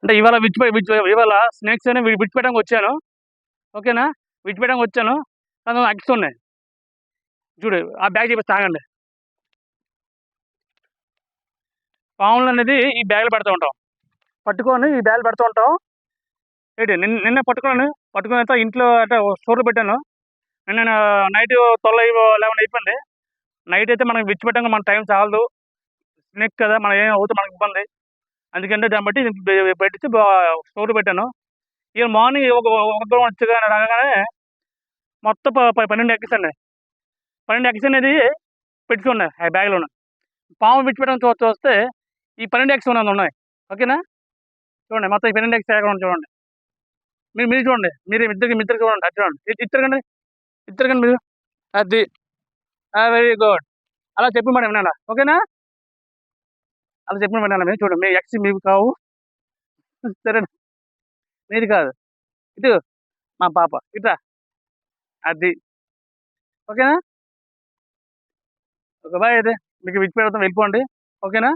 అంటే ఇవాళ ఇవాళ స్నేక్స్ అని విడిచిపెట్టడానికి వచ్చాను. ఓకేనా? విడిచిపెట్టడానికి వచ్చాను. అందులో ఎగ్స్ ఉన్నాయి. చూడు ఆ బ్యాగ్ చూపిస్తా ఆగండి. పాములనేది ఈ బ్యాగ్‌లో పెడతా ఉంటాం. పట్టుకొని ఈ బ్యాగ్‌లో పెడుతూ ఉంటాం. నిన్నే పట్టుకొని అయితే ఇంట్లో అంటే స్టోర్‌లో పెట్టాను. నిన్న నైట్ 12, 11 అయిపోయింది. నైట్ అయితే మనం విడిచిపెట్టంగా మన టైం చాలదు. స్నేక్ కదా! మనం ఏం అవుతే మనకి ఇబ్బంది. అందుకని దాన్ని బట్టి పెట్టించి స్టోర్‌లో పెట్టాను. ఇగ మార్నింగ్ ఒక దూరం రాగానే మొత్తం 12 ఎగ్స్ అండి. 12 ఎగ్స్ అనేది పెట్టుకున్నాయి ఆ బ్యాగ్‌లోన. పాము విడిచిపెట్టడం చూస్తే ఈ 12 ఎగ్స్ ఉన్నాయి. ఓకేనా? చూడండి మొత్తం ఈ 12 ఎగ్స్ ఎక్కడ ఉన్నాయి చూడండి. మీరు చూడండి. మీ ఇద్దరికి చూడండి. అటు చూడండి. ఇటు తిరగండి. ఇటు తిరగండి మీరు. అది. Very good. అలా చెప్పిన మాట వినాలా. ఓకేనా? అలా చెప్పిన మాట వినాలా మీరు. చూడండి మీ ఎగ్స్ మీవి కావు. సరేనా? మీది కాదు. ఇటు మా పాప. ఇటు రా. అది. ఓకేనా? ఓకే. బాయ్ అయితే. మీకు విడిచిపెడతాం వెళ్ళిపోండి. ఓకేనా?